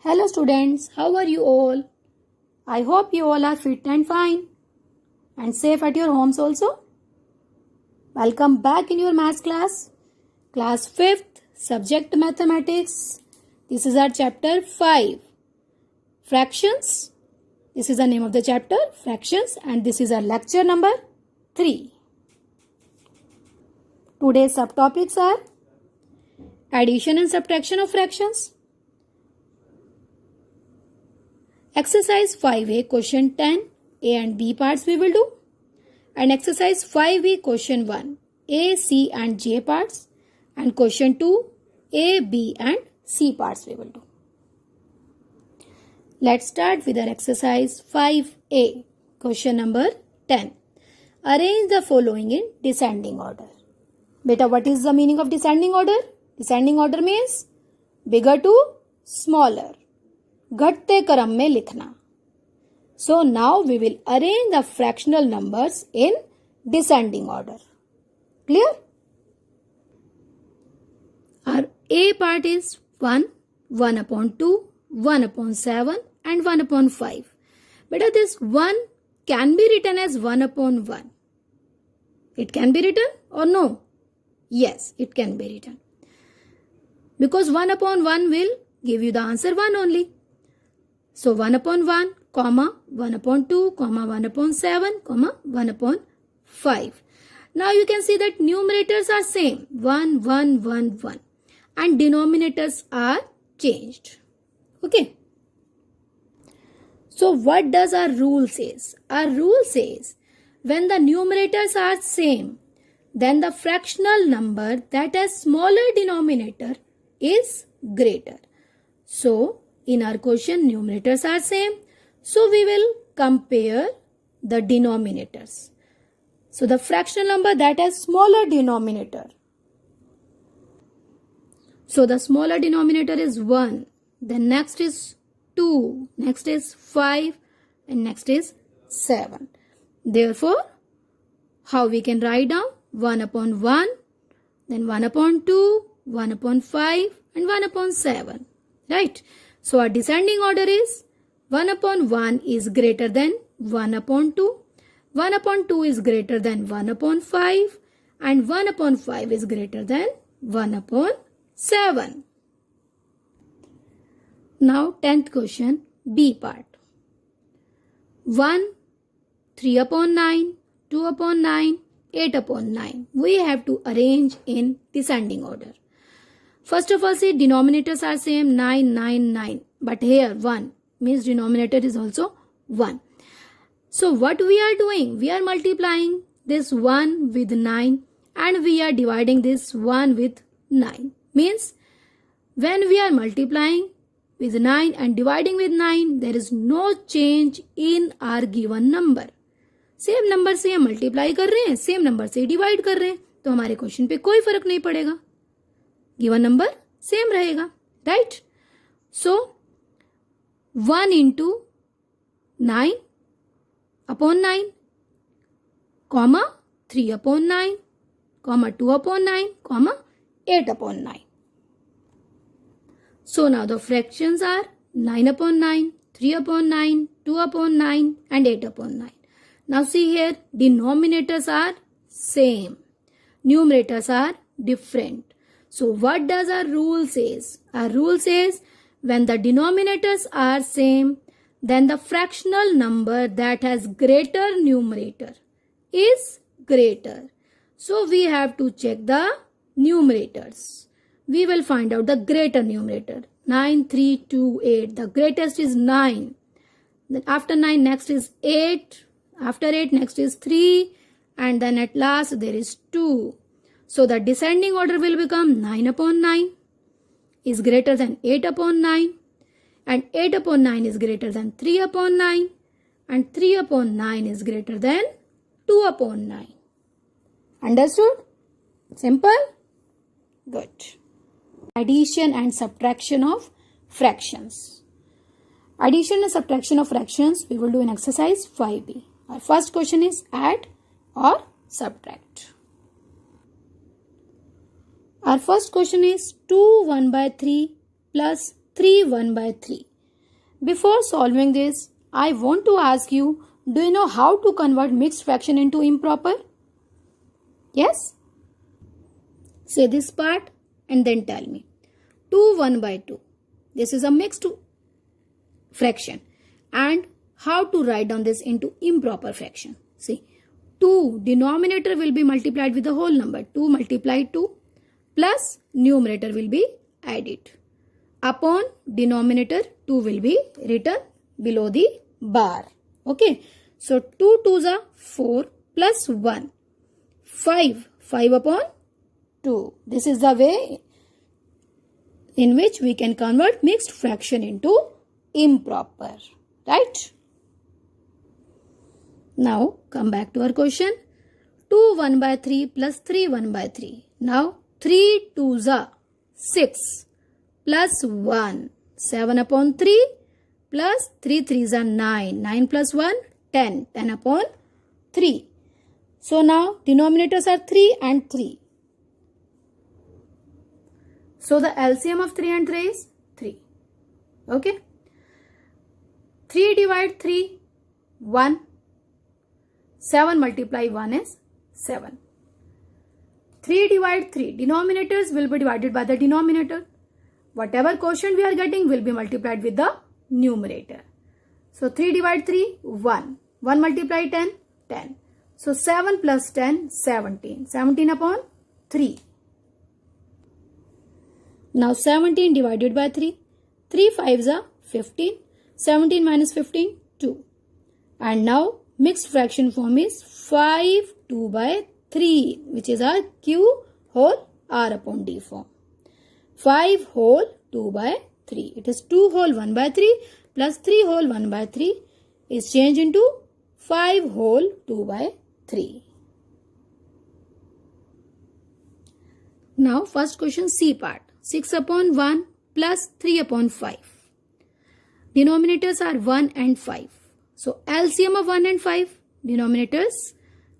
Hello students, how are you all? I hope you all are fit and fine and safe at your homes also. Welcome back in your maths class. Class 5th, subject mathematics. This is our chapter 5. Fractions. This is the name of the chapter, fractions, and this is our lecture number 3. Today's subtopics are addition and subtraction of fractions. Exercise 5A question 10, A and B parts we will do. And exercise 5B question 1, A, C and J parts. And question 2, A, B and C parts we will do. Let's start with our exercise 5A, question number 10. Arrange the following in descending order. Beta, what is the meaning of descending order? Descending order means bigger to smaller. घटते क्रम में लिखना. So now we will arrange the fractional numbers in descending order. Clear? Our A part is 1, 1 upon 2, 1 upon 7 and 1 upon 5. But this 1 can be written as 1 upon 1. It can be written or no? Yes, it can be written. Because 1 upon 1 will give you the answer 1 only. So 1 upon 1, comma, 1 upon 2, comma, 1 upon 7, comma, 1 upon 5. Now you can see that numerators are same, 1, 1, 1, 1. And denominators are changed. Okay. So what does our rule says? Our rule says, when the numerators are same, then the fractional number that has smaller denominator is greater. So, in our question, numerators are same. So, we will compare the denominators. So, the fractional number that has smaller denominator. So, the smaller denominator is 1. Then next is 2. Next is 5. And next is 7. Therefore, how we can write down? 1 upon 1. Then 1 upon 2. 1 upon 5. And 1 upon 7. Right? So, our descending order is 1 upon 1 is greater than 1 upon 2. 1 upon 2 is greater than 1 upon 5. And 1 upon 5 is greater than 1 upon 7. Now, 10th question, B part. 1, 3 upon 9, 2 upon 9, 8 upon 9. We have to arrange in descending order. First of all, see, denominators are same, 9, 9, 9. But here 1 means denominator is also 1. So what we are doing? We are multiplying this 1 with 9 and we are dividing this 1 with 9. Means when we are multiplying with 9 and dividing with 9, there is no change in our given number. Same number से हम multiply कर रहे हैं, same number से divide कर रहे हैं, तो हमारे question पे कोई फर्क नहीं पड़ेगा. Given number same रहेगा, right? So 1 into 9 upon 9, comma 3 upon 9, comma 2 upon 9, comma 8 upon 9. So now the fractions are 9 upon 9, 3 upon 9, 2 upon 9 and 8 upon 9. Now see here, denominators are same, numerators are different. So what does our rule says? Our rule says when the denominators are same, then the fractional number that has greater numerator is greater. So we have to check the numerators. We will find out the greater numerator. 9, 3, 2, 8. The greatest is 9. Then after 9 next is 8. After 8 next is 3. And then at last there is 2. So the descending order will become 9 upon 9 is greater than 8 upon 9 and 8 upon 9 is greater than 3 upon 9 and 3 upon 9 is greater than 2 upon 9. Understood? Simple? Good. Addition and subtraction of fractions. Addition and subtraction of fractions we will do in exercise 5B. Our first question is add or subtract. Our first question is 2 1 by 3 plus 3 1 by 3. Before solving this, I want to ask you, do you know how to convert mixed fraction into improper? Yes? Say this part and then tell me. 2 1 by 2. This is a mixed fraction. And how to write down this into improper fraction? See, 2 denominator will be multiplied with the whole number. 2 multiplied 2 plus numerator will be added. Upon denominator 2 will be written below the bar. Okay. So 2 2s are 4 plus 1. 5. 5 upon 2. This is the way in which we can convert mixed fraction into improper. Right? Now come back to our question. 2 1 by 3 plus 3 1 by 3. Now 3 2s are 6 plus 1. 7 upon 3 plus 3 3s are 9. 9 plus 1 10. 10 upon 3. So now denominators are 3 and 3. So the LCM of 3 and 3 is 3. Okay. 3 divide 3, 1. 7 multiply 1 is 7. 3 divide 3. Denominators will be divided by the denominator. Whatever quotient we are getting will be multiplied with the numerator. So 3 divide 3, 1. 1 multiply 10, 10. So 7 plus 10, 17. 17 upon 3. Now 17 divided by 3. 3 5s are 15. 17 minus 15, 2. And now mixed fraction form is 5 2 by 3, which is our Q whole R upon D form. 5 whole 2 by 3. It is 2 whole 1 by 3 plus 3 whole 1 by 3 is changed into 5 whole 2 by 3. Now first question C part. 6 upon 1 plus 3 upon 5. Denominators are 1 and 5. So LCM of 1 and 5. Denominators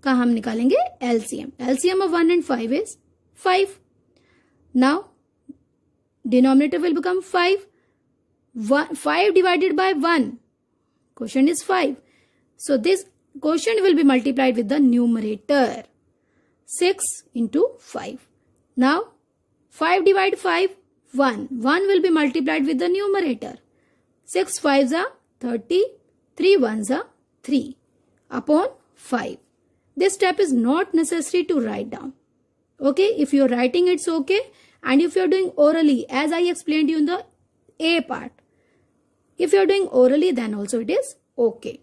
का हम निकालेंगे LCM. LCM of 1 and 5 is 5. Now denominator will become 5. 5 divided by 1. Quotient is 5. So this quotient will be multiplied with the numerator. 6 into 5. Now 5 divide 5. 1. 1 will be multiplied with the numerator. 6 5s are 30. 3 1s are 3 upon 5. This step is not necessary to write down. Okay, if you are writing it's okay, and if you are doing orally as I explained you in the A part, if you are doing orally then also it is okay.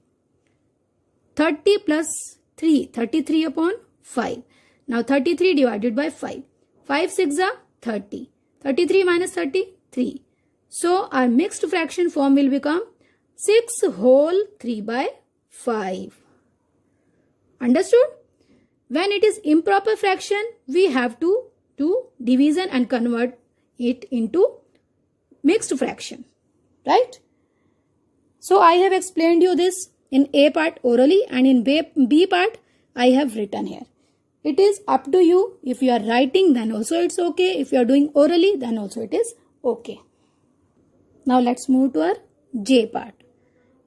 30 plus 3, 33 upon 5. Now 33 divided by 5. 5 6 are 30. 33 minus 30, 3. So our mixed fraction form will become 6 whole 3 by 5. Understood? When it is improper fraction, we have to do division and convert it into mixed fraction. Right? So I have explained you this in A part orally, and in B part I have written here. It is up to you. If you are writing then also it's okay. If you are doing orally then also it is okay. Now let's move to our J part.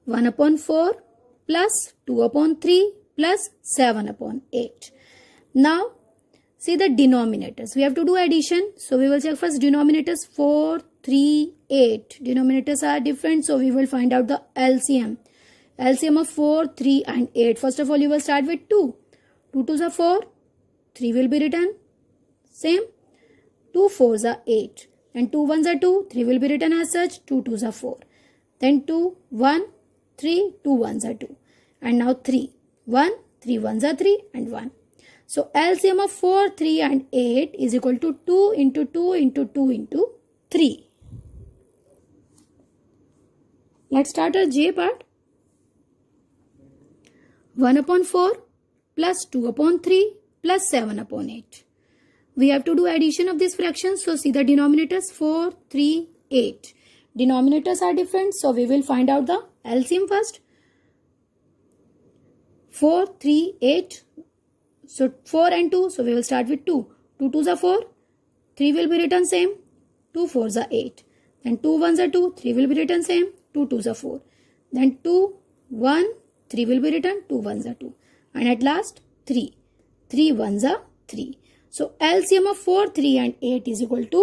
1 upon 4 plus 2 upon 3 plus 7 upon 8. Now see the denominators. We have to do addition. So we will check first denominators 4, 3, 8. Denominators are different. So we will find out the LCM. LCM of 4, 3 and 8. First of all you will start with 2. 2 2s are 4. 3 will be written same. 2 4s are 8. And 2 1s are 2. 3 will be written as such. 2 2s are 4. Then 2, 1, 3, 2 1s are 2. And now 3. 1, 3 1s are 3 and 1. So LCM of 4, 3 and 8 is equal to 2 into 2 into 2 into 3. Let's start our J part. 1 upon 4 plus 2 upon 3 plus 7 upon 8. We have to do addition of these fractions. So see the denominators 4, 3, 8. Denominators are different. So we will find out the LCM first. 4, 3, 8. So 4 and 2. So we will start with 2. 2 2s are 4. 3 will be written same. 2 4s are 8. Then 2 1s are 2. 3 will be written same. 2 2s are 4. Then 2, 1, 3 will be written, 2 1s are 2. And at last 3. 3 1s are 3. So LCM of 4, 3 and 8 is equal to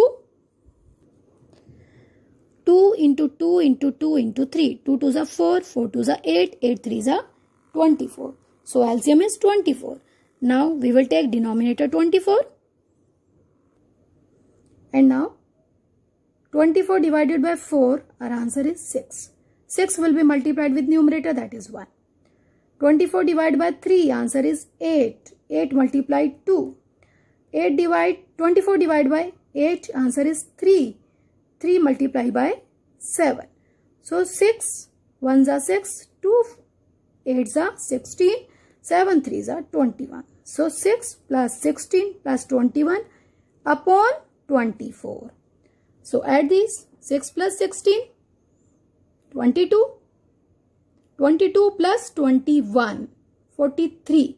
2 into 2 into 2 into 3. 2 2s are 4, 4 2s are 8, 8 3s are 24. So LCM is 24. Now we will take denominator 24. And now 24 divided by 4, our answer is 6. 6 will be multiplied with numerator, that is 1. 24 divided by 3, answer is 8. 8 multiplied 2. 24 divided by 8, answer is 3. 3 multiplied by 7. So 6, 1s are 6, 2 8s are 16, 7 3s are 21. So 6 plus 16 plus 21 upon 24. So add these, 6 plus 16, 22. 22 plus 21, 43.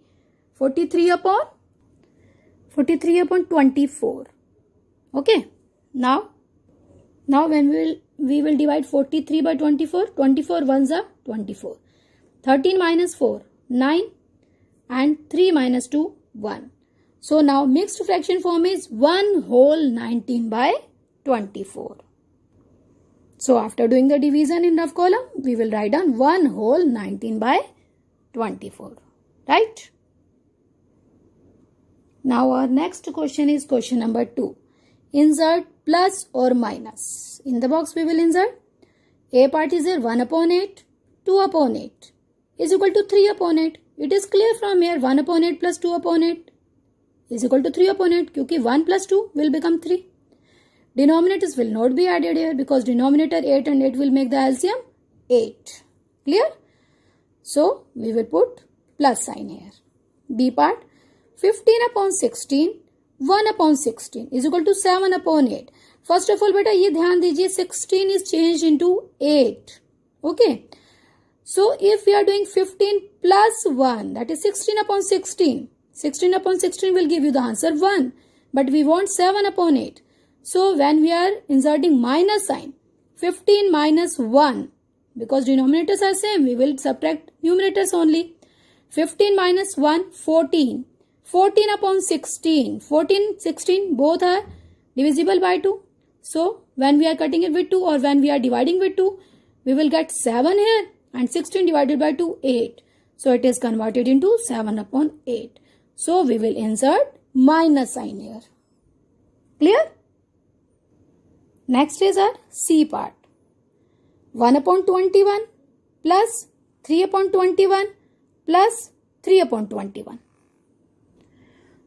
43 upon 24. Okay. Now when we will divide 43 by 24. 24 ones are 24. 13 minus 4, 9. And 3 minus 2, 1. So now mixed fraction form is 1 whole 19 by 24. So after doing the division in rough column, we will write down 1 whole 19 by 24. Right? Now our next question is question number 2. Insert plus or minus. In the box we will insert. A part is there 1 upon 8, 2 upon 8 is equal to 3 upon 8. It is clear from here 1 upon 8 plus 2 upon 8 is equal to 3 upon 8 because 1 plus 2 will become 3. Denominators will not be added here because denominator 8 and 8 will make the LCM 8. Clear? So we will put plus sign here. B part 15 upon 16, 1 upon 16 is equal to 7 upon 8. First of all, beta, ye dhyan dijiye 16 is changed into 8. Okay. So if we are doing 15 plus 1, that is 16 upon 16. 16 upon 16 will give you the answer 1. But we want 7 upon 8. So when we are inserting minus sign, 15 minus 1, because denominators are same, we will subtract numerators only. 15 minus 1, 14. 14 upon 16. 14, 16 both are divisible by 2. So when we are cutting it with 2 or when we are dividing with 2, we will get 7 here. And 16 divided by 2, 8. So it is converted into 7 upon 8. So we will insert minus sign here. Clear? Next is our C part. 1 upon 21 plus 3 upon 21 plus 3 upon 21.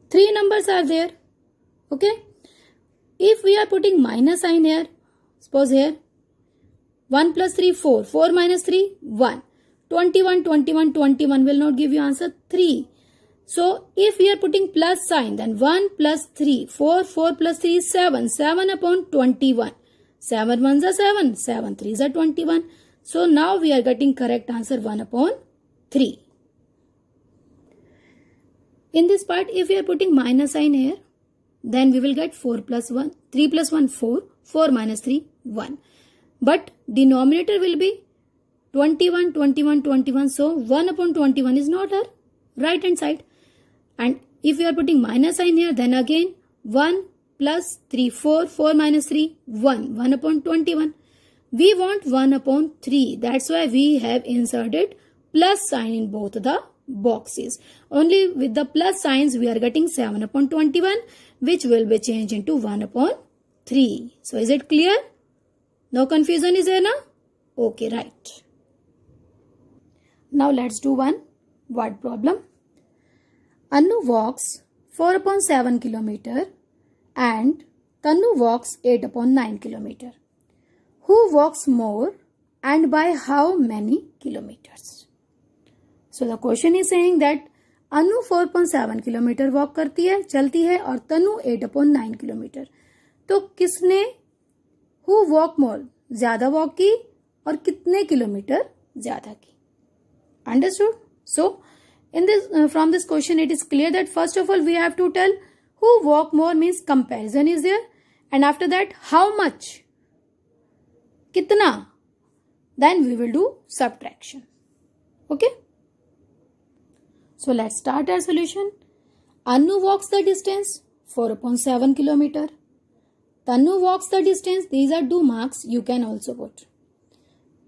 3 numbers are there. Okay. If we are putting minus sign here, suppose here 1 plus 3, 4. 4 minus 3, 1. 21, 21, 21 will not give you answer 3. So, if we are putting plus sign, then 1 plus 3, 4, 4 plus 3 is 7. 7 upon 21. 7 1s are 7. 7 3s are 21. So, now we are getting correct answer 1 upon 3. In this part, if we are putting minus sign here, then we will get 4 plus 1. 3 plus 1, 4. 4 minus 3, 1. But denominator will be 21, 21, 21. So 1 upon 21 is not our right hand side. And if we are putting minus sign here, then again 1 plus 3, 4, 4 minus 3, 1. 1 upon 21. We want 1 upon 3. That's why we have inserted plus sign in both the boxes. Only with the plus signs we are getting 7 upon 21, which will be changed into 1 upon 3. So is it clear? No confusion is there now? Okay, right. Now let's do one word problem. Anu walks 4 upon 7 kilometer and Tanu walks 8 upon 9 kilometer. Who walks more and by how many kilometers? So the question is saying that Anu 4.7 kilometer walk करती है, चलती है और तनु 8 upon 9 kilometer. तो किसने who walk more ज्यादा walk की और कितने किलोमीटर ज्यादा की? Understood? So in this from this question it is clear that first of all we have to tell who walk more means comparison is there, and after that how much, कितना, Then we will do subtraction. Okay. So let's start our solution. Anu walks the distance 4/7 kilometer. Tanu walks the distance, these are 2 marks, you can also put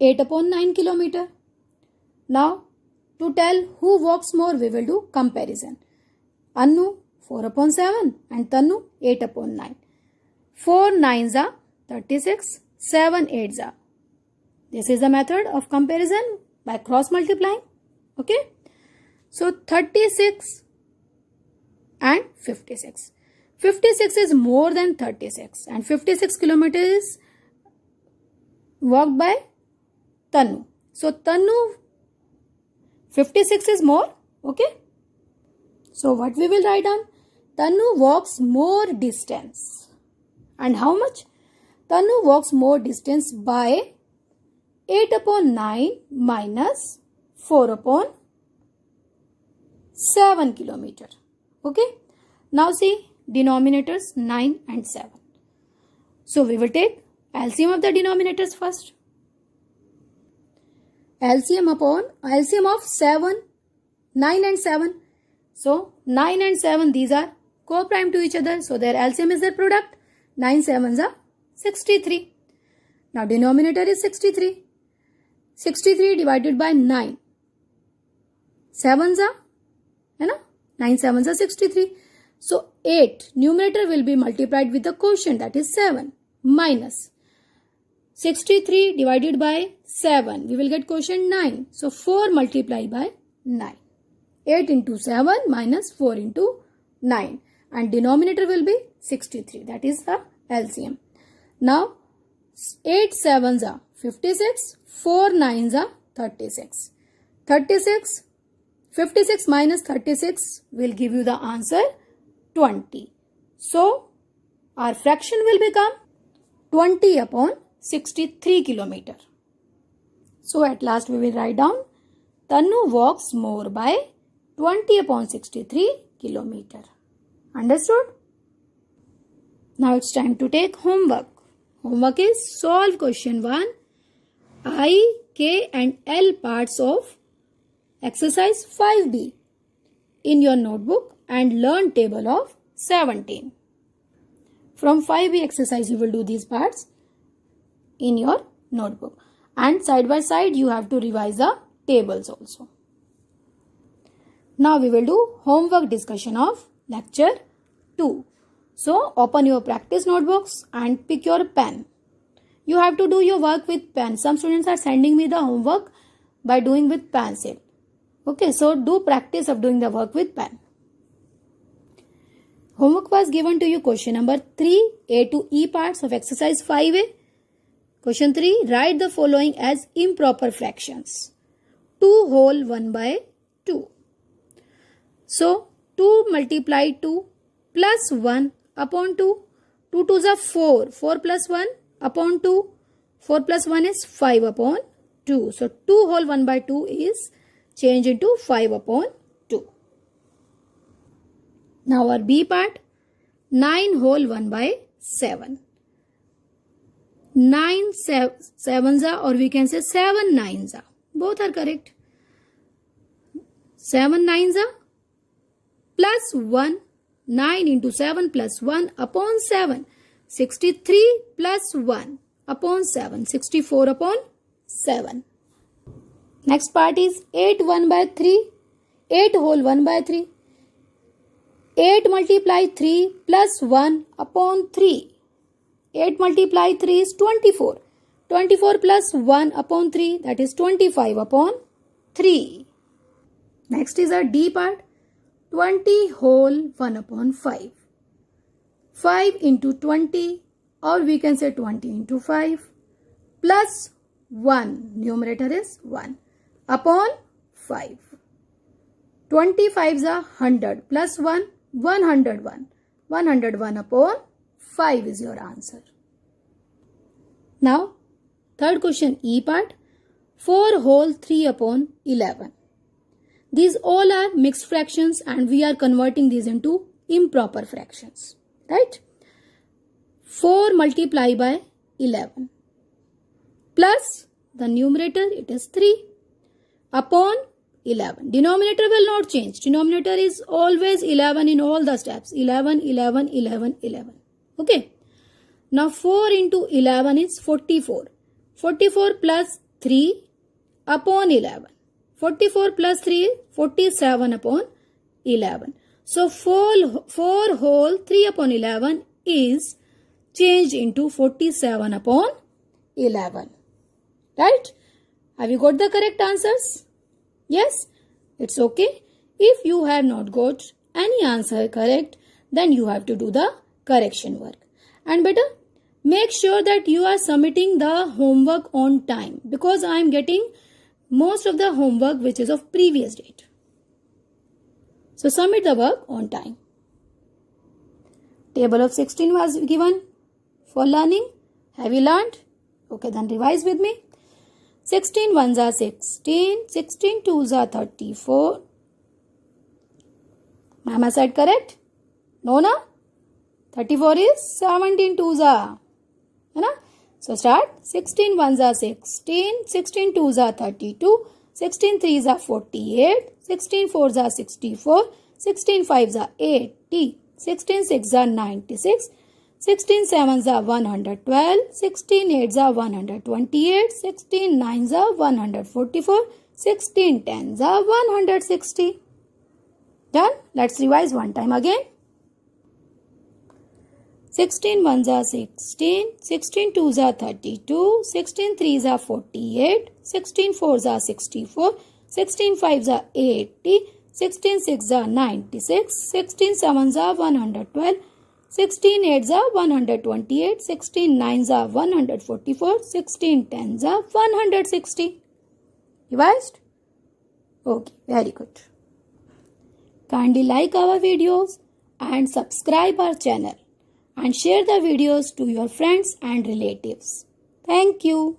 8/9 kilometer. Now to tell who walks more, we will do comparison. Anu 4/7 and Tanu 8/9. 4 9s are 36, 7 8s are. This is the method of comparison by cross multiplying. Okay. So 36 and 56. 56 is more than 36 and 56 kilometers walked by Tanu. So Tanu 56 is more. Okay. So what we will write down? Tanu walks more distance. And how much? Tanu walks more distance by 8/9 minus 4/7 kilometer. Okay. Now see denominators 9 and 7. So we will take LCM of the denominators first. LCM of 7, 9 and 7. So 9 and 7, these are co-prime to each other. So their LCM is their product. 9 7s are 63. Now denominator is 63. 63 divided by 9. 7s are, 9 7s are 63. So 8 numerator will be multiplied with the quotient, that is 7, minus 63 divided by 7. We will get quotient 9. So 4 multiplied by 9. 8 into 7 minus 4 into 9. And denominator will be 63. That is the LCM. Now 8 7s are 56. 4 9s are 36. 56 minus 36 will give you the answer 20. So our fraction will become 20/63 kilometer. So at last we will write down Tanu walks more by 20/63 kilometer. Understood? Now it's time to take homework. Homework is solve question 1, I, K and L parts of exercise 5B in your notebook and learn table of 17. From 5B exercise you will do these parts in your notebook, and side by side you have to revise the tables also. Now we will do homework discussion of lecture 2. So open your practice notebooks and pick your pen. You have to do your work with pen. Some students are sending me the homework by doing with pencil. Okay, so do practice of doing the work with pen. Homework was given to you question number 3, A to E parts of exercise 5A. Question 3, write the following as improper fractions. 2 whole 1/2. So 2 multiplied 2 plus 1 upon 2. 2 2s are 4. 4 plus 1 upon 2. 4 plus 1 is 5/2. So 2 whole 1/2 is changed into 5/2. Now our B part, 9 whole 1/7. 9 sevens are, or we can say 7 9s are. Both are correct. 7 9s are plus 1. 9 into 7 plus 1 upon 7. 63 plus 1 upon 7. 64/7. Next part is 8 1/3. 8 whole 1/3. 8 multiply 3 plus 1 upon 3. 8 multiply 3 is 24. 24 plus 1 upon 3, that is 25/3. Next is our D part. 20 whole 1/5. 5 into 20, or we can say 20 into 5 plus 1, numerator is 1, upon 5. 25s are 100 plus 1, 101. 101/5 is your answer. Now, third question E part. 4 whole 3/11. These all are mixed fractions and we are converting these into improper fractions. Right? 4 multiplied by 11 plus The numerator, it is 3 upon 11. Denominator will not change. Denominator is always 11 in all the steps. 11, 11, 11, 11. Okay. Now 4 into 11 is 44. 44 plus 3 upon 11. 44 plus 3 is 47 upon 11. So 4 whole 3 upon 11 is changed into 47 upon 11. Right? Have you got the correct answers? Yes? It's okay. If you have not got any answer correct, then you have to do the correction work. And better, make sure that you are submitting the homework on time, because I am getting most of the homework which is of previous date. So submit the work on time. Table of 16 was given for learning. Have you learned? Okay, then revise with me. 16 ones are 16. 16 twos are 34. Mama said correct? No, na? 34 is 17 twos are. So start. 16 ones are 16. 16 twos are 32. 16 threes are 48. 16 fours are 64. 16 fives are 80. 16 sixes are 96. 16 sevens are 112. 16 eights are 128. 16 nines are 144. 16 tens are 160. Done? Let's revise one time again. 16 ones are 16. 16 twos are 32. 16 threes are 48. 16 fours are 64. 16 fives are 80. 16 sixes are 96. 16 sevens are 112. 16 eights are 128. 16 nines are 144. 16 tens are 160. Revised? Okay, very good. Kindly like our videos and subscribe our channel and share the videos to your friends and relatives. Thank you.